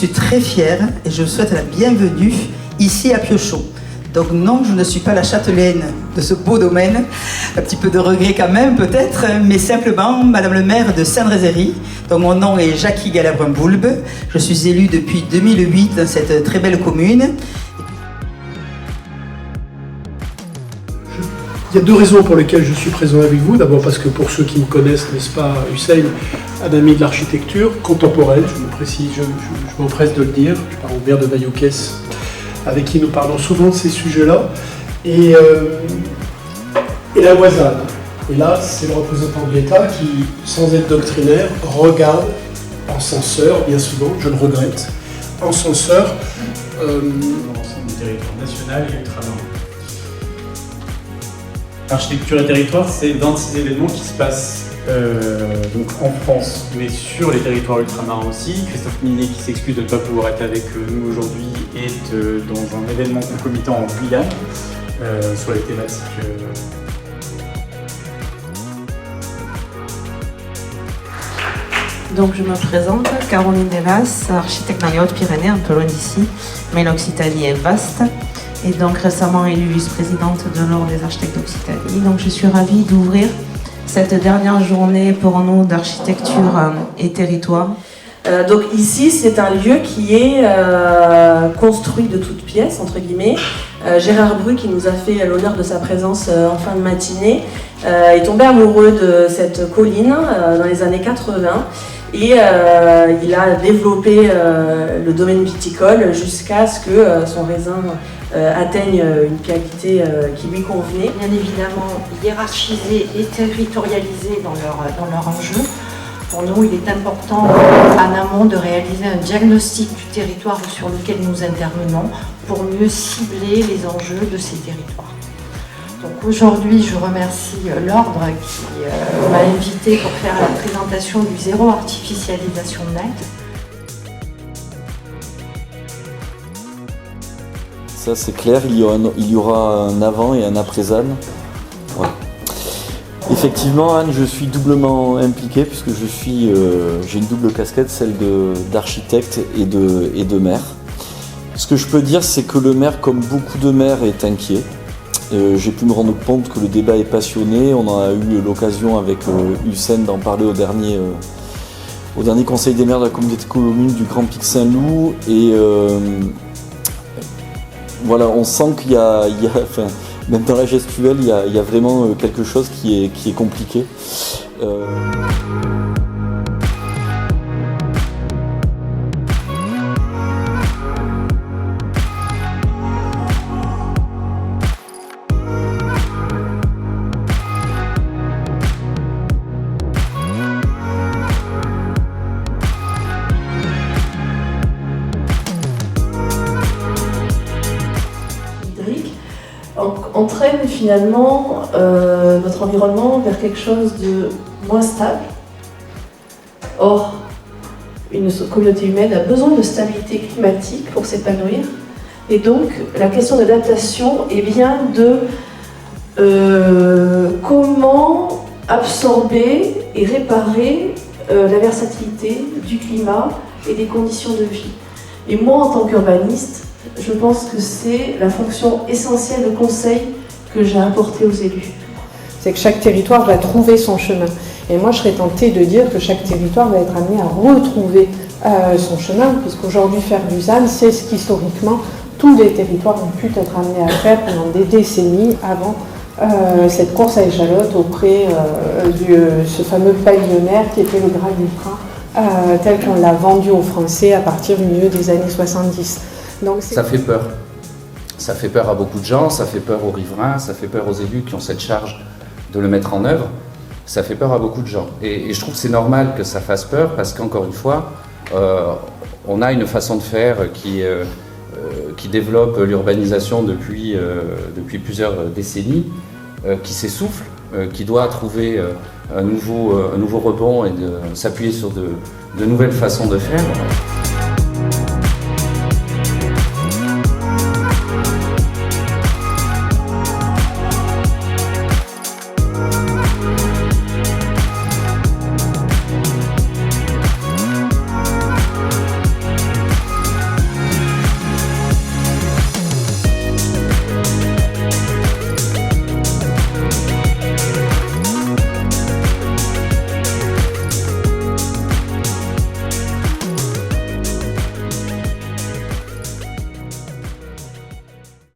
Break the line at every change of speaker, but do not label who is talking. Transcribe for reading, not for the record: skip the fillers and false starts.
suis très fière et je souhaite la bienvenue ici à Piochot. Donc non, je ne suis pas la châtelaine de ce beau domaine, un petit peu de regret quand même peut-être, mais simplement Madame le maire de Sainte-Rézérie. Donc mon nom est Jackie Galabrin-Boulbe, je suis élue depuis 2008 dans cette très belle commune.
Il y a deux raisons pour lesquelles je suis présent avec vous. D'abord parce que pour ceux qui me connaissent, n'est-ce pas, Hussein, un ami de l'architecture contemporaine, je me précise, je m'empresse de le dire, je parle au maire de Vaillocès, avec qui nous parlons souvent de ces sujets-là, et la voisine. Et là, c'est le représentant de l'État qui, sans être doctrinaire, regarde en censeur, bien souvent, je le regrette, en censeur
l'ensemble du territoire national et ultramarin. Architecture et territoire, c'est 26 événements qui se passent donc en France, mais sur les territoires ultramarins aussi. Christophe Millet, qui s'excuse de ne pas pouvoir être avec nous aujourd'hui, est dans un événement concomitant en Guyane sur les thématiques.
Donc je me présente, Caroline Delas, architecte dans les Hautes-Pyrénées, un peu loin d'ici, mais l'Occitanie est vaste. Et donc récemment élue vice-présidente de l'Ordre des architectes d'Occitanie. Donc je suis ravie d'ouvrir cette dernière journée pour nous d'architecture et territoire.
Donc ici, c'est un lieu qui est construit de toutes pièces, entre guillemets. Gérard Bru, qui nous a fait l'honneur de sa présence en fin de matinée, est tombé amoureux de cette colline dans les années 80 et il a développé le domaine viticole jusqu'à ce que son raisin atteigne une qualité qui lui convenait.
Bien évidemment hiérarchisés et territorialisés dans leur enjeu. Pour nous, il est important en amont de réaliser un diagnostic du territoire sur lequel nous intervenons pour mieux cibler les enjeux de ces territoires. Donc aujourd'hui, je remercie l'Ordre qui m'a invité pour faire la présentation du zéro artificialisation nette.
Ça c'est clair, il y aura un avant et un après Anne. Ouais. Effectivement, Anne, je suis doublement impliqué puisque j'ai une double casquette, celle d'architecte et de maire. Ce que je peux dire, c'est que le maire, comme beaucoup de maires, est inquiet. J'ai pu me rendre compte que le débat est passionné. On a eu l'occasion avec Hussein d'en parler au dernier conseil des maires de la communauté de communes du Grand Pic Saint-Loup. Et voilà, on sent qu'il y a enfin, même dans la gestuelle, il y a vraiment quelque chose qui est compliqué.
Entraîne finalement notre environnement vers quelque chose de moins stable. Or, une communauté humaine a besoin de stabilité climatique pour s'épanouir. Et donc, la question de l'adaptation est bien de comment absorber et réparer la versatilité du climat et des conditions de vie. Et moi, en tant qu'urbaniste, je pense que c'est la fonction essentielle de conseil que j'ai apportée aux élus.
C'est que chaque territoire va trouver son chemin. Et moi, je serais tentée de dire que chaque territoire va être amené à retrouver son chemin, puisqu'aujourd'hui, faire du ZAN, c'est ce qu'historiquement, tous les territoires ont pu être amenés à faire pendant des décennies avant cette course à échalote auprès de ce fameux pavillonnaire qui était le Graal du train, tel qu'on l'a vendu aux Français à partir du milieu des années 70. Donc,
ça fait peur. Ça fait peur à beaucoup de gens, ça fait peur aux riverains, ça fait peur aux élus qui ont cette charge de le mettre en œuvre. Ça fait peur à beaucoup de gens. Et je trouve que c'est normal que ça fasse peur parce qu'encore une fois, on a une façon de faire qui développe l'urbanisation depuis plusieurs décennies, qui s'essouffle, qui doit trouver un nouveau rebond et de s'appuyer sur de nouvelles façons de faire.